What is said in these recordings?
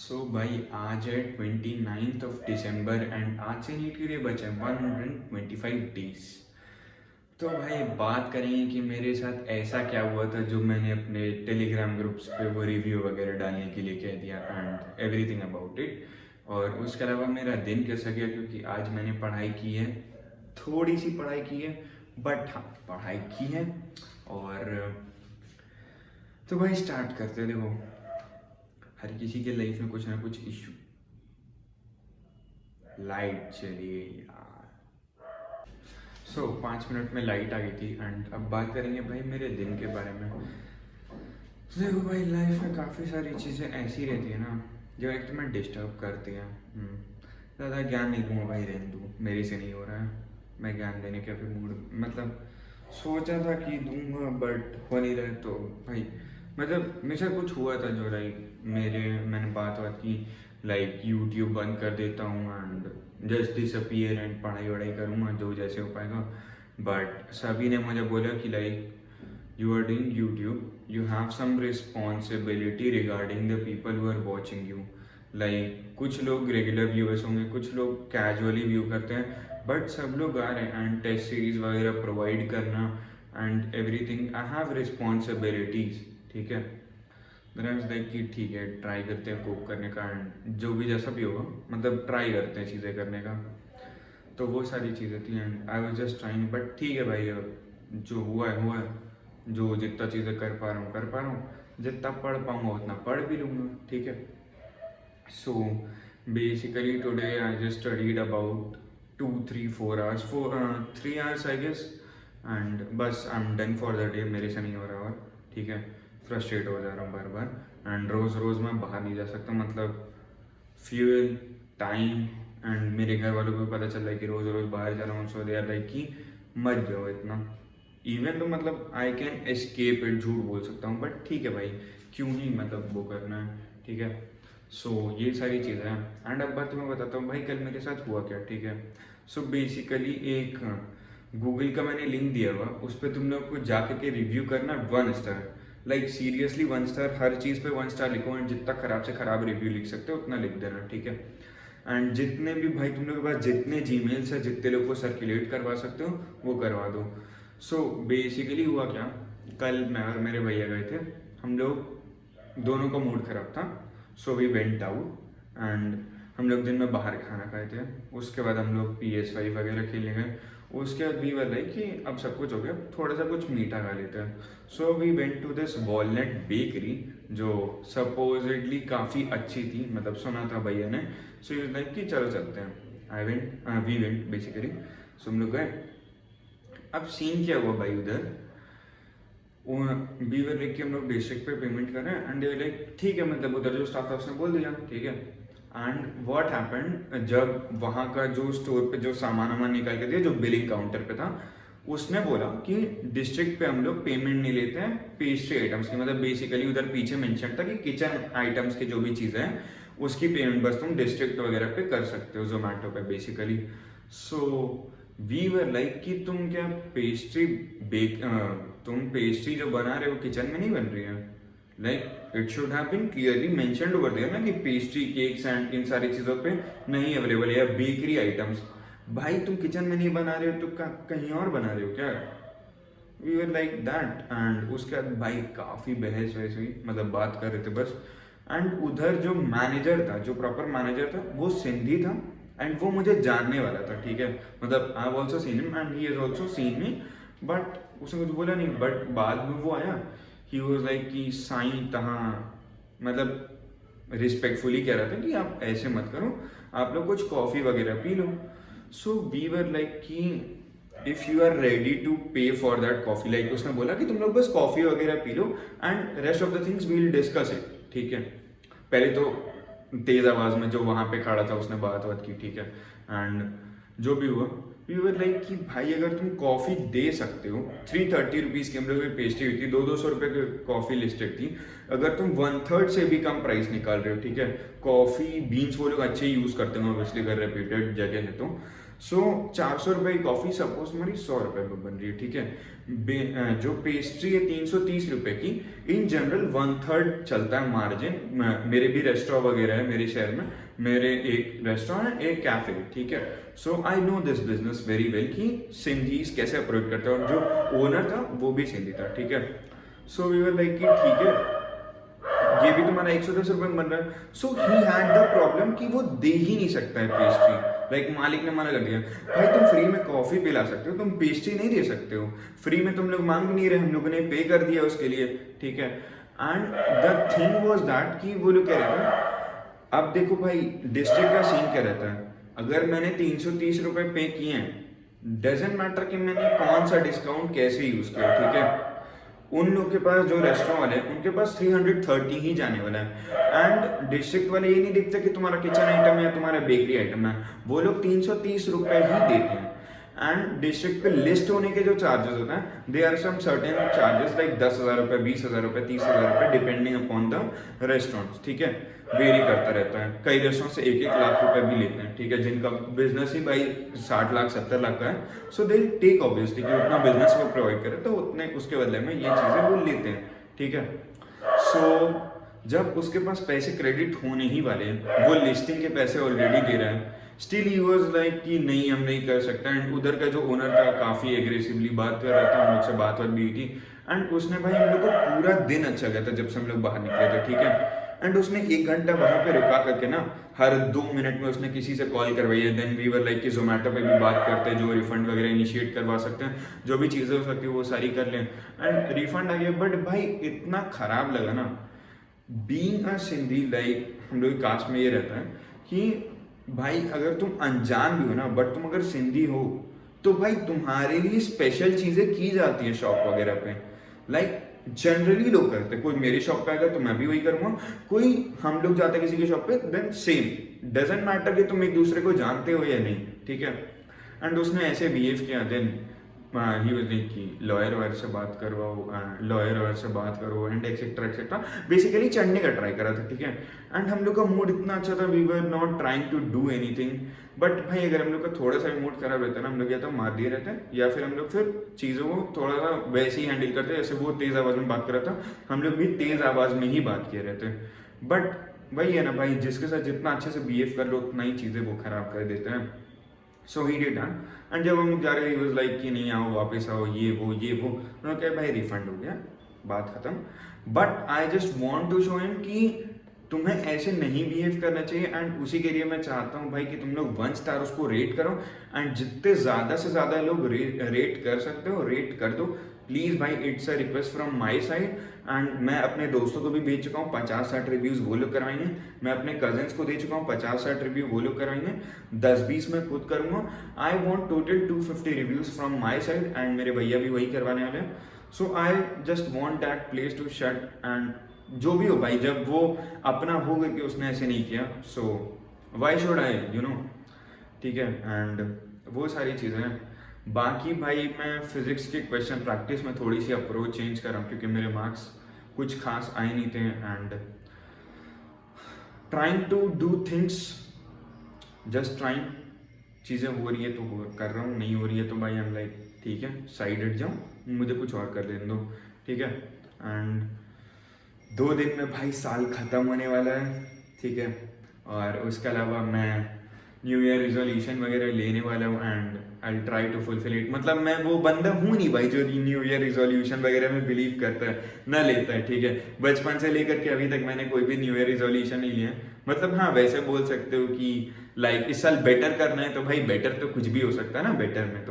भाई आज है 29 दिसंबर एंड आज से नीट के लिए बचे हैं 125 डेज। तो भाई बात करेंगे कि मेरे साथ ऐसा क्या हुआ था जो मैंने अपने टेलीग्राम ग्रुप्स पे वो रिव्यू वगैरह डालने के लिए कह दिया एंड एवरीथिंग अबाउट इट। और उसके अलावा मेरा दिन कैसा गया क्योंकि आज मैंने पढ़ाई की है, थोड़ी सी पढ़ाई की है, बट हाँ पढ़ाई की है। और तो भाई स्टार्ट करते हैं। देखो, हर किसी के लाइफ में कुछ ना कुछ इशू। लाइट चली गई यार। 5 मिनट में लाइट आ गई थी एंड अब बात करेंगे भाई मेरे दिन के बारे में। तो देखो भाई, लाइफ में काफ़ी सारी चीज़ें ऐसी रहती है ना जो एक तुम्हें डिस्टर्ब करती हैं। ज़्यादा ज्ञान नहीं दूंगा भाई, रहने दूँ, मेरे से नहीं हो रहा है। मैं ज्ञान देने के फिर मूड मतलब सोचा था कि दूंगा बट हो नहीं रहा है। तो भाई मतलब मेरे साथ कुछ हुआ था जो मैंने बात की, लाइक यूट्यूब बंद कर देता हूँ एंड जस्ट डिसअपियर एंड पढ़ाई वढ़ाई करूँगा जो जैसे हो पाएगा। बट सभी ने मुझे बोला कि like you are doing YouTube, you have some responsibility regarding the people who are watching you. Like कुछ लोग रेगुलर व्यूअर्स होंगे, कुछ लोग कैजुअली व्यू करते हैं, बट सब लोग आ रहे हैं एंड टेस्ट सीरीज वगैरह प्रोवाइड करना and everything. I have responsibilities, ठीक है। लाइक कि ठीक है, ट्राई करते हैं कोप करने का एंड जो भी जैसा भी होगा मतलब ट्राई करते हैं चीज़ें करने का। तो वो सारी चीज़ें थी and I was just trying. But ठीक है भाई, जो हुआ है, जो जितना चीज़ें कर पा रहा हूँ, जितना पढ़ पाऊँगा उतना पढ़ भी लूँगा, ठीक है। So basically today I just studied about 2 3 4 hours, 3 hours I guess, and बस I am done for the day. मेरे से नहीं हो रहा और ठीक है, फ्रस्ट्रेट हो जा रहा हूँ बार बार एंड रोज़ रोज़ मैं बाहर नहीं जा सकता। मतलब फ्यूल, टाइम एंड मेरे घर वालों को भी पता चल रहा है कि रोज़ रोज़ बाहर जा रहा हूँ। सो दे आर लाइक कि मत जाओ इतना। इवन तो मतलब आई कैन एस्केप इट, झूठ बोल सकता हूँ, बट ठीक है भाई, क्यों ही मतलब वो करना है, ठीक है। सो ये सारी चीज़ें हैं एंड अब बात मैं बताता हूँ भाई कल मेरे साथ हुआ क्या, ठीक है। सो बेसिकली एक गूगल का मैंने लिंक दिया हुआ, उस पर तुम लोग को जाके के रिव्यू करना 1 स्टार। लाइक सीरियसली 1 स्टार, हर चीज़ पे 1 स्टार लिखो एंड जितना खराब से खराब रिव्यू लिख सकते हो उतना लिख देना, ठीक है। एंड जितने भी भाई तुम लोग के पास जितने जीमेल्स है, जितने लोग को सर्कुलेट करवा सकते हो वो करवा दो। सो बेसिकली हुआ क्या, कल मैं और मेरे भैया गए थे, हम लोग दोनों का मूड खराब था। So we went out and हम लोग दिन में बाहर खाना खाए थे। उसके बाद हम लोग PS5 वगैरह खेलने गए। उसके बाद वी वर लाइक कि अब सब कुछ हो गया, थोड़ा सा कुछ मीठा खा लेते हैं। So we went to this walnut bakery जो सपोजिटली काफ़ी अच्छी थी, मतलब सुना था भैया ने। सो यूज लाइक कि चलो चलते हैं। We went basically. सो हम लोग गए। अब सीन क्या हुआ भाई, उधर बीवर लेक के हम लोग डिस्ट्रिक्ट पे पेमेंट कर रहे हैं एंड लाइक ठीक है, मतलब उधर जो स्टाफ था उसने बोल दिया ठीक है। एंड व्हाट हैपेंड, जब वहाँ का जो स्टोर पे जो सामान वामान निकाल के दिया, जो बिलिंग काउंटर पे था, उसने बोला कि डिस्ट्रिक्ट पे हम लोग पेमेंट नहीं लेते हैं पेस्ट्री आइटम्स की। मतलब बेसिकली उधर पीछे मेंशन था कि किचन आइटम्स की जो भी चीज़ें हैं उसकी पेमेंट बस तुम डिस्ट्रिक्ट वगैरह पे कर सकते हो, जोमेटो पे basically. So we were like कि तुम क्या पेस्ट्री तुम पेस्ट्री जो बना रहे हो किचन में नहीं बन रही है। Like it should have been clearly mentioned over there ना कि पेस्ट्री, केक्स एंड इन सारी चीज़ों पे नहीं अवेलेबल है, या बेकरी आइटम्स। भाई तुम किचन में नहीं बना रहे हो तो कहीं और बना रहे हो क्या? We were like that and उसके बाद भाई काफ़ी बहस वहस हुई, मतलब बात कर रहे थे बस। एंड उधर जो मैनेजर था, जो प्रॉपर मैनेजर था, वो सिंधी था एंड वो मुझे जानने वाला था, ठीक है। मतलब I have also seen him and he has also seen me, but उसने कुछ बोला नहीं। बट बाद में वो आया, ही वाज लाइक कि साईं तहाँ, मतलब रिस्पेक्टफुली कह रहा था कि आप ऐसे मत करो, आप लोग कुछ कॉफ़ी वगैरह पी लो। सो वी वर लाइक कि if you are ready to pay for that coffee, like उसने बोला कि तुम लोग बस कॉफ़ी वगैरह पी लो and rest of the things we will discuss it, ठीक है। पहले तो तेज आवाज में जो वहां पे खड़ा था उसने बात की, ठीक है। एंड जो भी हुआ, वी वर लाइक कि भाई अगर तुम कॉफ़ी दे सकते हो, 330 रुपीज़ की हम लोग की पेस्ट्री हुई थी, 200 रुपये की कॉफ़ी लिस्टेड थी, अगर तुम 1/3 से भी कम प्राइस निकाल रहे हो, ठीक है। कॉफ़ी बीन्स वो लोग अच्छे यूज़ करते हैं ऑब्वियसली, अगर रेप्यूटेड जगह है तो। सो 400 रुपये की कॉफ़ी सपोज तुम्हारी 100 रुपये में बन रही है, ठीक है। जो पेस्ट्री है 330 रुपये की, इन जनरल 1/3 चलता है मार्जिन। मेरे भी रेस्टोरेंट वगैरह है मेरे शहर में, मेरे एक रेस्टोरेंट है, एक कैफे, ठीक है। So I know this business very well कि सिंधीज कैसे अप्रोच करते हैं, और जो ओनर था वो भी सिंधी था, ठीक है। सो वी वर लाइक कि ठीक है, ये भी तुम्हारा 110 रुपये में बन रहा है। सो ही हैड द प्रॉब्लम कि वो दे ही नहीं सकता है पेस्ट्री। लाइक मालिक ने मना कर दिया, भाई तुम फ्री में कॉफी पिला सकते हो, तुम पेस्ट्री नहीं दे सकते हो। फ्री में तुम लोग मांग भी नहीं रहे, हम लोगों ने पे कर दिया उसके लिए, ठीक है। And the thing was that कि वो लोग कह रहे थे, अब देखो भाई डिस्ट्रिक्ट का सीन क्या रहता है, अगर मैंने 330 रुपये पे किए हैं, डजेंट मैटर कि मैंने कौन सा डिस्काउंट कैसे यूज किया, ठीक है। उन लोग के पास जो रेस्टोरेंट वाले हैं उनके पास 330 ही जाने वाला है। एंड डिस्ट्रिक्ट वाले ये नहीं देखते कि तुम्हारा किचन आइटम है या तुम्हारा बेकरी आइटम है, वो लोग 330 रुपये ही देते हैं। एंड डिस्ट्रिक्ट पे लिस्ट होने के जो चार्जेस होते हैं, they are some certain charges like 10,000 रुपये, 20,000 रुपये, 30,000 रुपये, डिपेंडिंग अपॉन द रेस्टोरेंट, ठीक है। वेरी करता रहता है, कई रेस्टोरेंट से 1-1 लाख रुपए भी लेते हैं, ठीक है, जिनका बिजनेस ही भाई 60 लाख 70 लाख का है। सो दे टेक ऑब्वियसली कि उतना बिजनेस वो प्रोवाइड करे तो उतने उसके बदले में ये चीज़ें वो लेते हैं, ठीक है। सो जब उसके पास पैसे क्रेडिट होने ही वाले हैं, वो लिस्टिंग के पैसे ऑलरेडी दे रहा है, स्टिल ही वाज लाइक कि नहीं हम नहीं कर सकते। एंड उधर का जो ओनर था काफ़ी एग्रेसिवली बात कर रहा था, हम लोग से बात भी हुई थी। एंड उसने भाई हम लोग को पूरा दिन अच्छा गया था जब से हम लोग बाहर निकले थे, ठीक है। एंड उसने 1 घंटा वहां पे रुका करके ना, हर 2 मिनट में उसने किसी से कॉल करवाई है। देन वी वर लाइक कि जोमेटो पे भी बात करते हैं, जो रिफंड वगैरह इनिशिएट करवा सकते हैं, जो भी चीज़ें हो सकती है वो सारी कर लें। एंड रिफंड आ गया, बट भाई इतना खराब लगा ना, बीइंग अ सिंधी, लाइक हम लोग कास्ट में ये रहता है कि भाई अगर तुम अनजान भी हो ना, बट तुम अगर सिंधी हो तो भाई तुम्हारे लिए स्पेशल चीज़ें की जाती है शॉप वगैरह पे। लाइक जनरली लोग करते हैं, कोई मेरी शॉप पे आएगा तो मैं भी वही करूंगा, कोई हम लोग जाते हैं किसी की शॉप पे, देन सेम, डजेंट मैटर कि तुम एक दूसरे को जानते हो या नहीं, ठीक है। एंड उसने ऐसे बिहेव किया, देन ही वाज लाइक कि लॉयर वायर से बात करवाओ, लॉयर वायर से बात करो, एंड एक्सेट्रा एक्सेट्रा, बेसिकली चढ़ने का ट्राई करा था, ठीक है। एंड हम लोग का मूड इतना अच्छा था, we were not trying to do anything, but भाई अगर हम लोग का थोड़ा सा भी मूड खराब रहता है ना, हम लोग या तो मार दिए रहते हैं, या फिर हम लोग फिर चीज़ों को थोड़ा सा वैसे ही हैंडल करते, जैसे वो तेज़ आवाज़ में बात कर रहा था, हम लोग भी तेज़ आवाज़ में ही बात किए रहते हैं। बट वही है ना भाई, जिसके साथ जितना अच्छे से बिहेव कर लो उतना ही चीज़ें वो खराब कर देते हैं। सो ही डिड दैट। एंड जब हम जा रहे, ही वाज लाइक कि नहीं आओ वापस आओ, ये वो उन्होंने कहा भाई रिफंड हो गया, बात खत्म। But I just want to show him कि तुम्हें ऐसे नहीं बिहेव करना चाहिए। एंड उसी के लिए मैं चाहता हूँ भाई कि तुम लोग 1 स्टार उसको रेट करो, एंड जितने ज़्यादा से ज़्यादा लोग रेट कर सकते हो रेट कर दो प्लीज़ भाई, it's a request from my side. And मैं अपने दोस्तों को भी भेज चुका हूँ, 50-60 रिव्यूज़ वो लोग करवाएंगे, मैं अपने कजन्स को दे चुका हूँ, 50-60 रिव्यू वो लोग करवाएंगे, 10-20 मैं खुद करूँगा। I want total 250 reviews from my side, and मेरे भैया भी वही करवाने वाले हैं। So I just want that place to shut. And जो भी हो भाई, जब वो अपना हो गया कि उसने ऐसे नहीं किया, so why should I, you know, ठीक है। एंड वो सारी चीज़ें हैं। बाकी भाई मैं फिजिक्स के क्वेश्चन प्रैक्टिस में थोड़ी सी अप्रोच चेंज कर रहा हूँ, क्योंकि मेरे मार्क्स कुछ खास आए नहीं थे। And trying to do things, just trying, चीज़ें हो रही है तो कर रहा हूँ, नहीं हो रही है तो भाई आई एम लाइक ठीक है साइड हट जाऊँ, मुझे कुछ और कर लेने दो, ठीक है। एंड 2 दिन में भाई साल ख़त्म होने वाला है, ठीक है। और उसके अलावा मैं न्यू ईयर रिजोल्यूशन वगैरह लेने वाला हूँ, and I try to fulfil it. मतलब मैं वो बंदा हूँ नहीं भाई जो न्यू ईयर रिजोल्यूशन वगैरह में बिलीव करता है ना लेता है, ठीक है। बचपन से लेकर के अभी तक मैंने कोई भी न्यू ईयर रिजोल्यूशन नहीं लिया। मतलब हाँ, वैसे बोल सकते हो कि लाइक इस साल बेटर करना है, तो भाई बेटर तो कुछ भी हो सकता है ना बेटर में,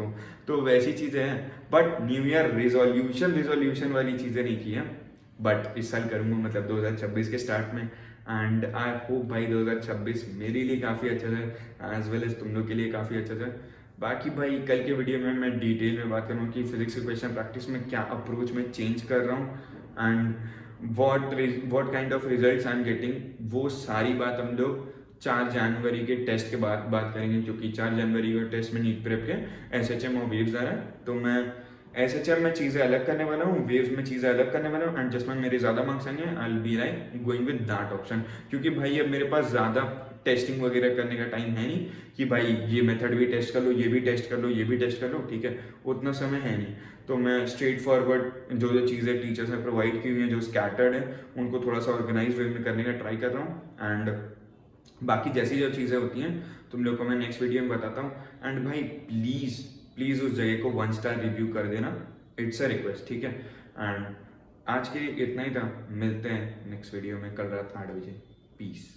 तो वैसी चीज़ें हैं। बट न्यू ईयर रिजोल्यूशन वाली चीज़ें नहीं की हैं, बट इस साल करूँगा, मतलब 2026 के स्टार्ट में। एंड आई होप भाई 2026 मेरे लिए काफ़ी अच्छा था, एज वेल एज तुम लोग के लिए काफ़ी अच्छा था। बाकी भाई कल के वीडियो में मैं डिटेल में बात करूँगा कि फिजिक्स के क्वेश्चन प्रैक्टिस में क्या अप्रोच में चेंज कर रहा हूँ, and what kind of results I am getting. वो सारी बात हम लोग 4 जनवरी के टेस्ट के बाद बात करेंगे, क्योंकि 4 जनवरी के टेस्ट में नीट प्रेप के SHM और वेव्स आ रहा है। तो मैं SHM में चीज़ें अलग करने वाला हूँ, वेव्स में चीज़ें अलग करने वाला हूँ, एंड जिसमें मेरे ज़्यादा मार्क्स आएंगे I will be like going with that option. क्योंकि भाई अब मेरे पास ज़्यादा टेस्टिंग वगैरह करने का टाइम है नहीं कि भाई ये मेथड भी टेस्ट कर लो, ये भी टेस्ट कर लो, ये भी टेस्ट कर लो, ठीक है, उतना समय है नहीं। तो मैं स्ट्रेट फॉरवर्ड जो जो चीज़ें टीचर्स ने प्रोवाइड की हुई हैं, जो स्कैटर्ड है, उनको थोड़ा सा ऑर्गेनाइज वे में करने का ट्राई कर रहा हूँ। एंड बाकी जैसी जो चीज़ें होती हैं तुम लोग को मैं नेक्स्ट वीडियो में बताता हूँ। एंड भाई प्लीज़ प्लीज़ उस जगह को 1 स्टार रिव्यू कर देना, इट्स अ रिक्वेस्ट, ठीक है। एंड आज के लिए इतना ही था, मिलते हैं नेक्स्ट वीडियो में कल रात 8 बजे। पीस।